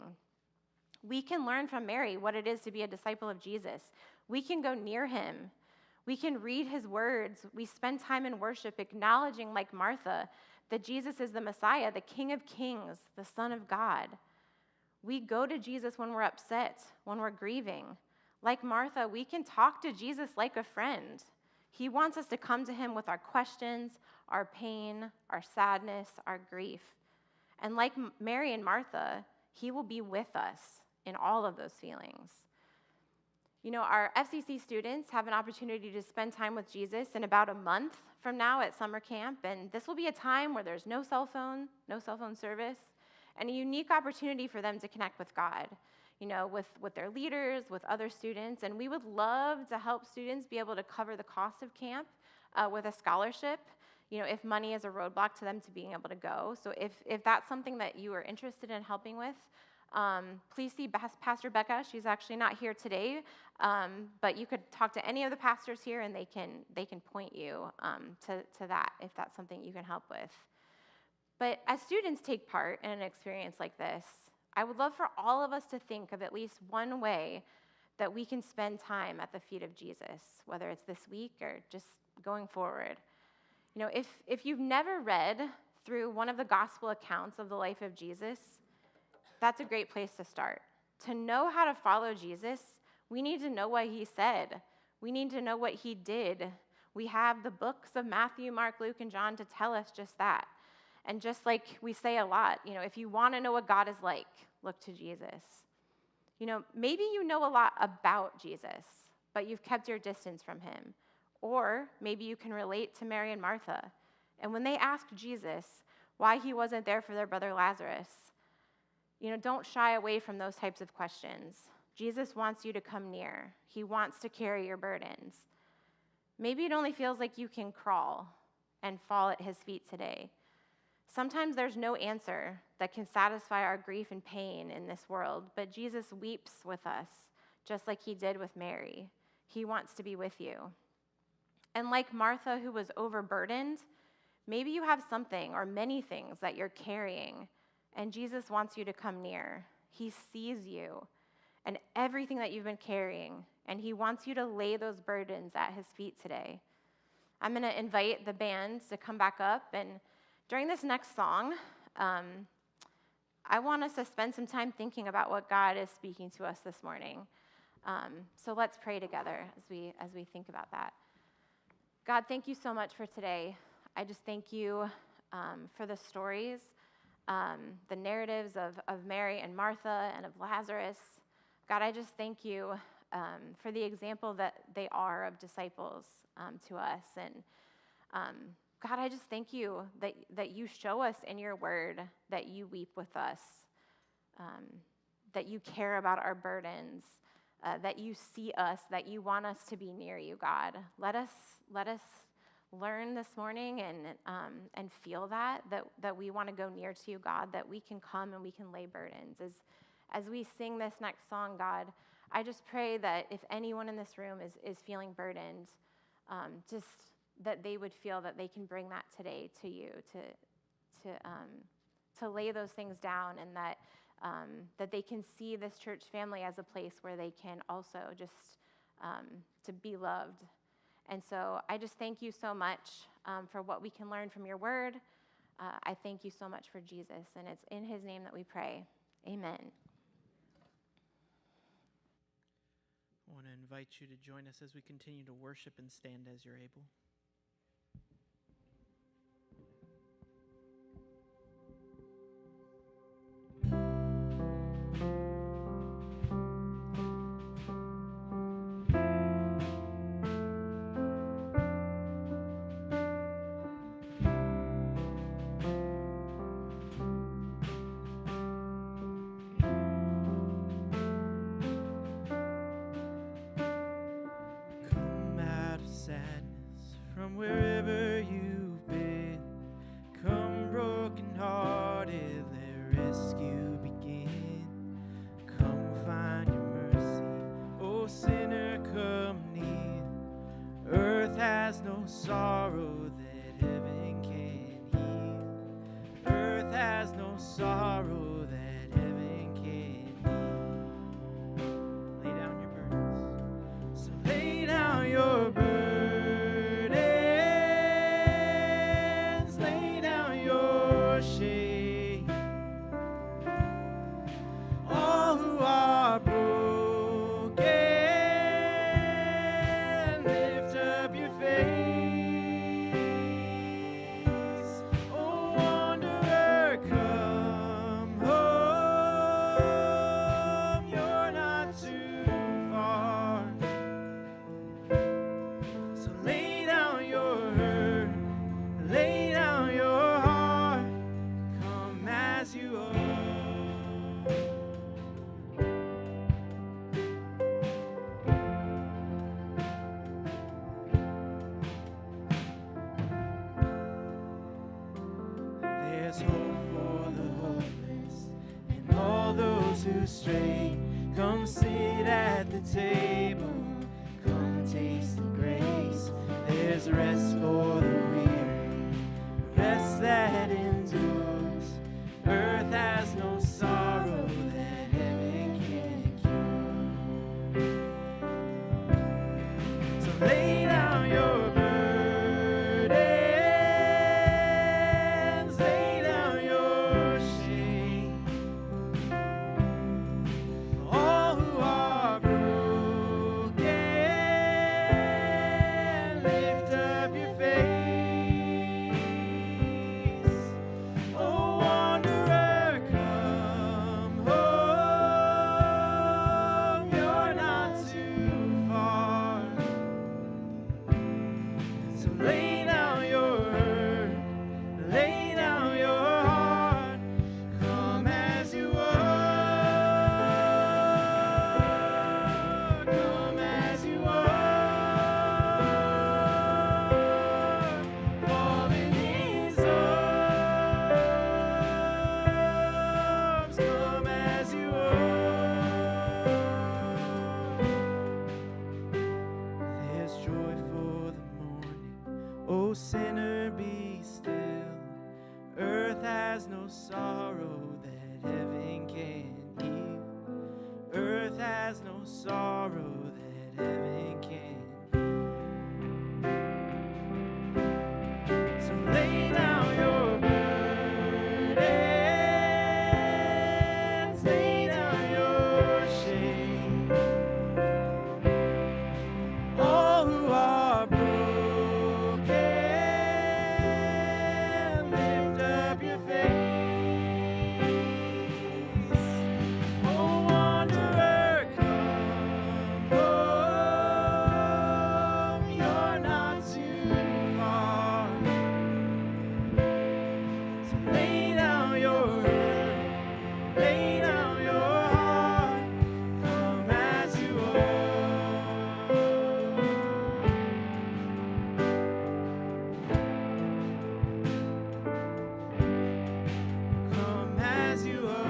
We can learn from Mary what it is to be a disciple of Jesus. We can go near him. We can read his words. We spend time in worship, acknowledging, like Martha, that Jesus is the Messiah, the King of Kings, the Son of God. We go to Jesus when we're upset, when we're grieving. Like Martha, we can talk to Jesus like a friend. He wants us to come to him with our questions, our pain, our sadness, our grief. And like Mary and Martha, he will be with us in all of those feelings. Our FCC students have an opportunity to spend time with Jesus in about a month from now at summer camp, and this will be a time where there's no cell phone service, and a unique opportunity for them to connect with God, with their leaders, with other students, and we would love to help students be able to cover the cost of camp with a scholarship, if money is a roadblock to them to being able to go. So if that's something that you are interested in helping with, please see Pastor Becca. She's actually not here today, but you could talk to any of the pastors here, and they can point you to that if that's something you can help with. But as students take part in an experience like this, I would love for all of us to think of at least one way that we can spend time at the feet of Jesus, whether it's this week or just going forward. If you've never read through one of the gospel accounts of the life of Jesus, that's a great place to start. To know how to follow Jesus, we need to know what he said. We need to know what he did. We have the books of Matthew, Mark, Luke, and John to tell us just that. And just like we say a lot, if you want to know what God is like, look to Jesus. Maybe you know a lot about Jesus, but you've kept your distance from him. Or maybe you can relate to Mary and Martha. And when they asked Jesus, why he wasn't there for their brother Lazarus. Don't shy away from those types of questions. Jesus wants you to come near. He wants to carry your burdens. Maybe it only feels like you can crawl and fall at his feet today. Sometimes there's no answer that can satisfy our grief and pain in this world, but Jesus weeps with us, just like he did with Mary. He wants to be with you. And like Martha, who was overburdened, maybe you have something or many things that you're carrying, and Jesus wants you to come near. He sees you and everything that you've been carrying, and he wants you to lay those burdens at his feet today. I'm going to invite the band to come back up, and during this next song, I want us to spend some time thinking about what God is speaking to us this morning. So let's pray together as we think about that. God, thank you so much for today. I just thank you for the stories, the narratives of Mary and Martha and of Lazarus. God, I just thank you for the example that they are of disciples to us. And God, I just thank you that you show us in your word that you weep with us, that you care about our burdens, that you see us, that you want us to be near you, God. Let us learn this morning and feel that we want to go near to you, God, that we can come and we can lay burdens. As we sing this next song, God, I just pray that if anyone in this room is feeling burdened, just that they would feel that they can bring that today to you, to lay those things down, and that they can see this church family as a place where they can also just to be loved. And so I just thank you so much for what we can learn from your word. I thank you so much for Jesus, and it's in his name that we pray. Amen. I want to invite you to join us as we continue to worship and stand as you're able. From wherever you've been, come broken-hearted, let rescue begin. Come find your mercy, oh sinner, come near. Earth has no sorrow that heaven can heal. Earth has no sorrow that heaven can heal. Lay down your burdens, so lay down your burdens. Stray, come sit at the table, come taste the grace. There's rest for the weary, rest that endures. Earth has no sorrow that heaven can cure. So lay down your burdens, lay down your shame. Come sinner, be still. Earth has no sorrow that heaven can heal. Earth has no sorrow that heaven can heal. So lay down your burdens, lay down your shame. All who are broken, lift up your face. Oh, wanderer, come home. You're not too far. So lay down your head, lay down your heart. Come as you are. Come as you are.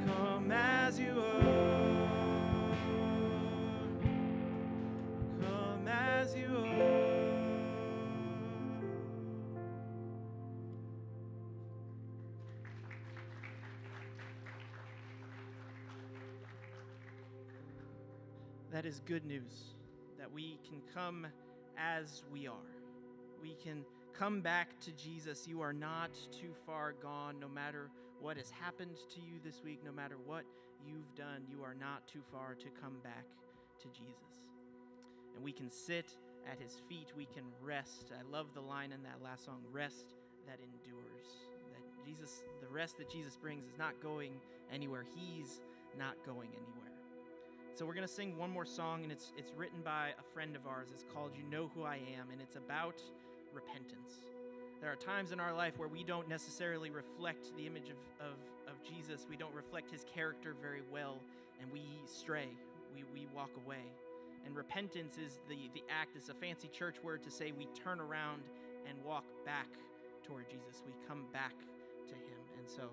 Come as you are. Come as you are. That is good news, that we can come as we are. We can come back to Jesus. You are not too far gone. No matter what has happened to you this week, no matter what you've done, you are not too far to come back to Jesus. And we can sit at his feet. We can rest. I love the line in that last song, rest that endures. That Jesus, the rest that Jesus brings is not going anywhere. He's not going anywhere. So we're going to sing one more song, and it's written by a friend of ours. It's called You Know Who I Am, and it's about repentance. There are times in our life where we don't necessarily reflect the image of Jesus. We don't reflect his character very well, and we stray. We walk away. And repentance is the act. It's a fancy church word to say we turn around and walk back toward Jesus. We come back to him. And so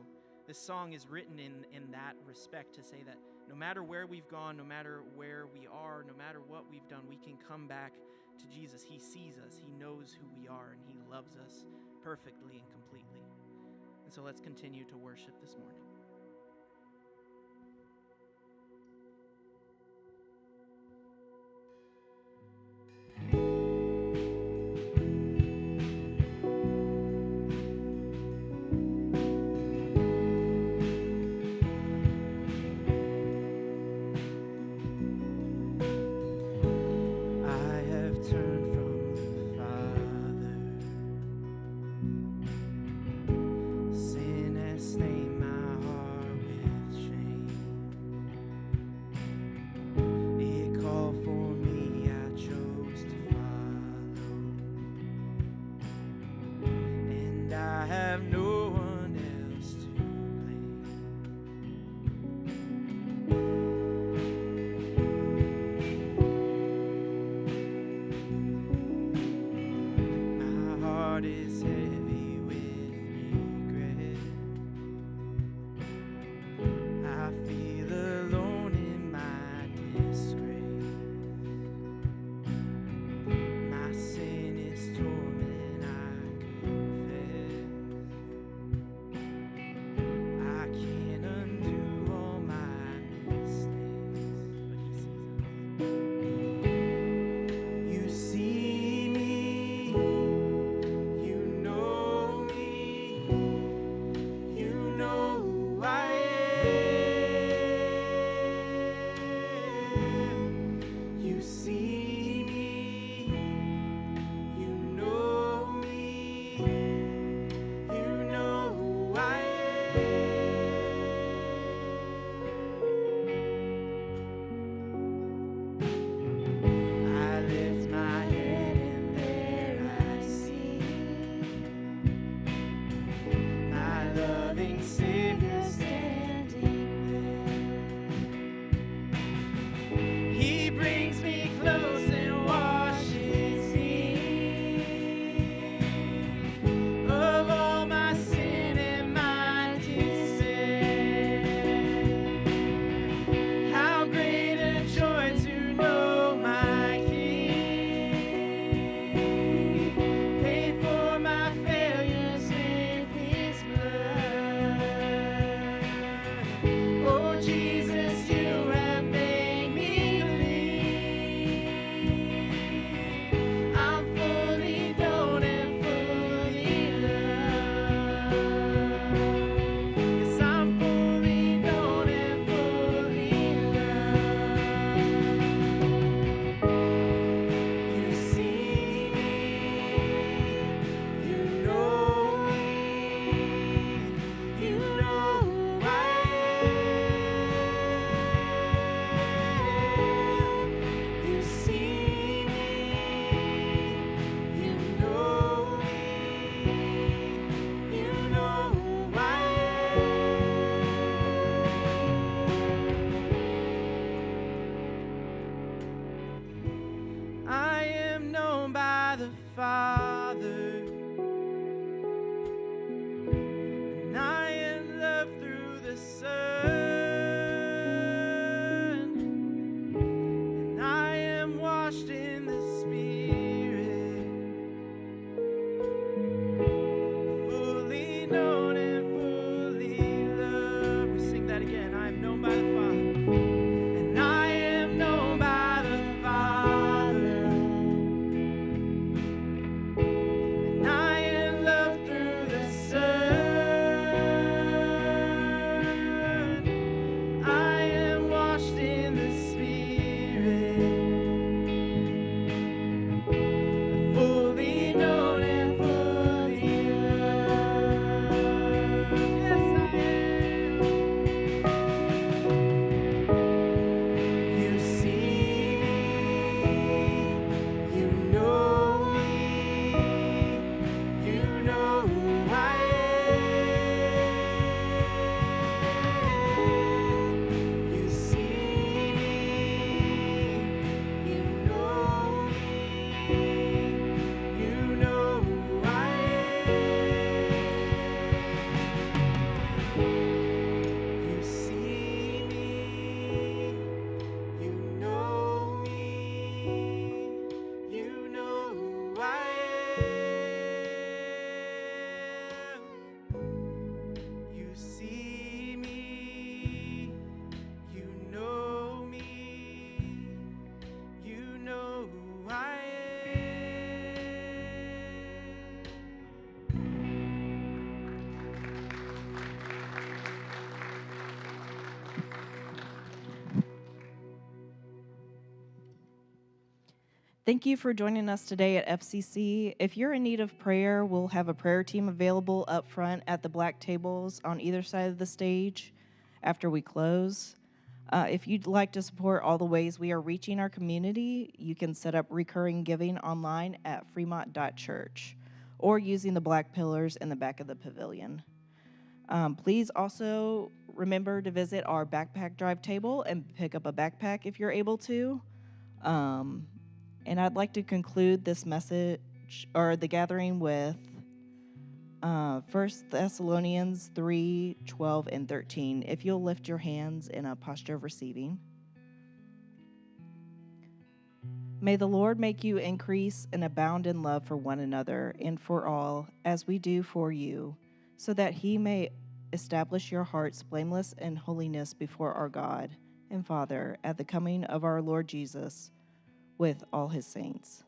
this song is written in that respect to say that no matter where we've gone, no matter where we are, no matter what we've done, we can come back to Jesus. He sees us. He knows who we are, and he loves us perfectly and completely. And so let's continue to worship this morning. I have turned from the Father. Sin has stained my Father, and I am loved through the Son, and I am washed in the Spirit, fully known and fully loved. We sing that again. I am known by the Father. And I am known by the Father, and I am loved through the Son. I am washed in the Spirit, fully known and fully loved. Yes, I am. You see me, you know me, you know who I am. You see me, you know me, you know who I am. You see me, you know me, you know who I am. You see me, you know me, you know who I Thank you for joining us today at FCC. If you're in need of prayer, we'll have a prayer team available up front at the black tables on either side of the stage after we close. If you'd like to support all the ways we are reaching our community, you can set up recurring giving online at Fremont.Church or using the black pillars in the back of the pavilion. Please also remember to visit our backpack drive table and pick up a backpack if you're able to. And I'd like to conclude this message or the gathering with 1 Thessalonians 3:12 and 13. If you'll lift your hands in a posture of receiving. May the Lord make you increase and abound in love for one another and for all, as we do for you, so that he may establish your hearts blameless in holiness before our God and Father at the coming of our Lord Jesus with all his saints.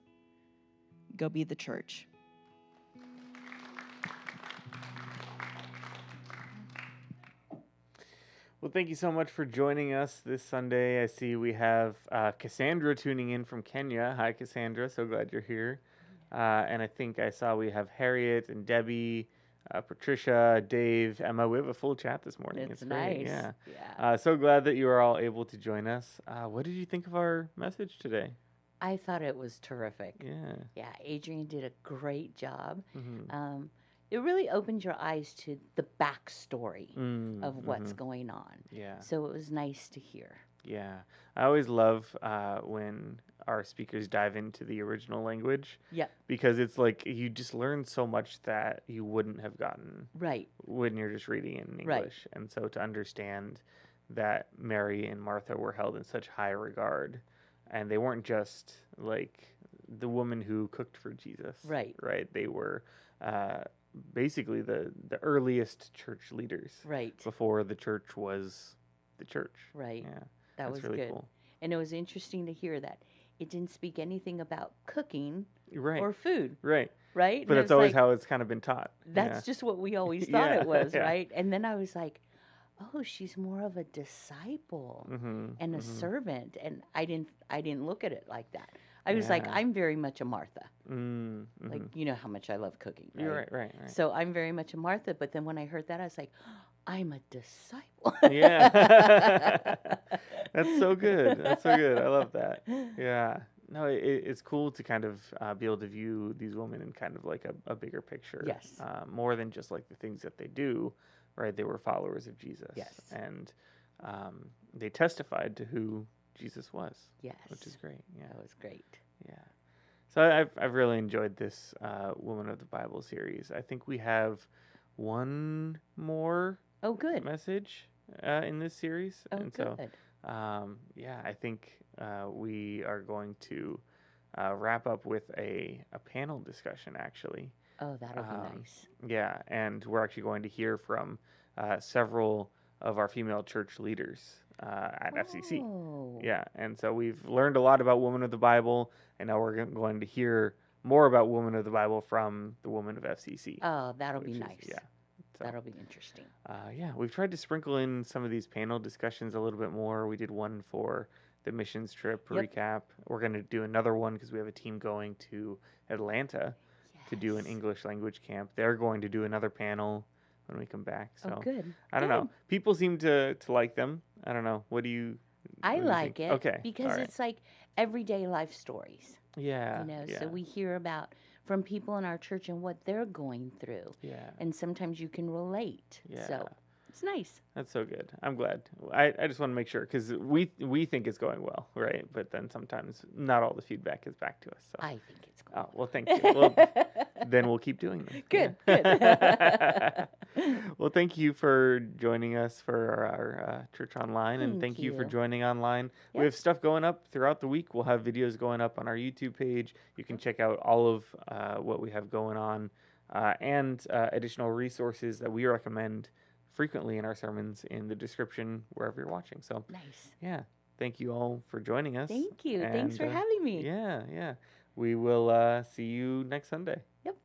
Go be the church. Well, thank you so much for joining us this Sunday. I see we have Cassandra tuning in from Kenya. Hi, Cassandra. So glad you're here. And I think I saw we have Harriet and Debbie, Patricia, Dave, Emma. We have a full chat this morning. It's great. nice. Yeah. So glad that you are all able to join us. What did you think of our message today? I thought it was terrific. Yeah. Yeah, Adrian did a great job. Mm-hmm. It really opened your eyes to the backstory of what's Mm-hmm. going on. Yeah. So it was nice to hear. Yeah. I always love when our speakers dive into the original language. Yep. Because it's like you just learn so much that you wouldn't have gotten Right. when you're just reading in English. Right. And so to understand that Mary and Martha were held in such high regard, and they weren't just like the woman who cooked for Jesus. Right. Right. They were basically the earliest church leaders. Right. Before the church was the church. Right. Yeah. That was really good. cool. And it was interesting to hear that it didn't speak anything about cooking Right. or food. Right. Right. But And it that's was always like, how it's kind of been taught. that's just what we always thought Yeah, it was, yeah. right? And then I was like, oh, she's more of a disciple and a servant. And I didn't look at it like that. I was like, Yeah. I'm very much a Martha. Mm-hmm. Like, you know how much I love cooking, right? You're right. So I'm very much a Martha. But then when I heard that, I was like, I'm a disciple. Yeah. That's so good. That's so good. I love that. Yeah. No, it's cool to kind of be able to view these women in kind of like a bigger picture. Yes. More than just like the things that they do, right? They were followers of Jesus. Yes. And they testified to who Jesus was. Yes. Which is great. Yeah. That was great. Yeah. So I've really enjoyed this Woman of the Bible series. I think we have one more Oh, good. message in this series, Oh, and good. so yeah, I think we are going to wrap up with a panel discussion actually. Oh, that'll be nice. Yeah, and we're actually going to hear from several of our female church leaders at FCC. Oh. Yeah, and so we've learned a lot about Women of the Bible, and now we're going to hear more about Women of the Bible from the women of FCC. Oh, that'll be which is- nice. yeah. So, That'll be interesting. yeah, we've tried to sprinkle in some of these panel discussions a little bit more. We did one for the missions trip Yep. recap. We're going to do another one because we have a team going to Atlanta to do an Yes. English language camp. They're going to do another panel when we come back. So Oh, good. I don't know. Good. People seem to like them. I don't know. What do you? I what do you like think? it Okay. because all right. it's like everyday life stories. Yeah. You know, yeah. so we hear about from people in our church and what they're going through. Yeah. And sometimes you can relate. Yeah. So it's nice. That's so good. I'm glad. I just want to make sure because we think it's going well, right? But then sometimes not all the feedback is back to us. So. I think it's going Oh, well, thank you. Well, then we'll keep doing them. Good, Yeah. Well, thank you for joining us for our Church Online, and Thank thank you for you. joining online. We Yep. have stuff going up throughout the week. We'll have videos going up on our YouTube page. You can check out all of what we have going on and additional resources that we recommend frequently in our sermons in the description wherever you're watching. So, Nice. yeah, thank you all for joining us. Thank you. Thanks for And, having me. Yeah. We will see you next Sunday. Yep.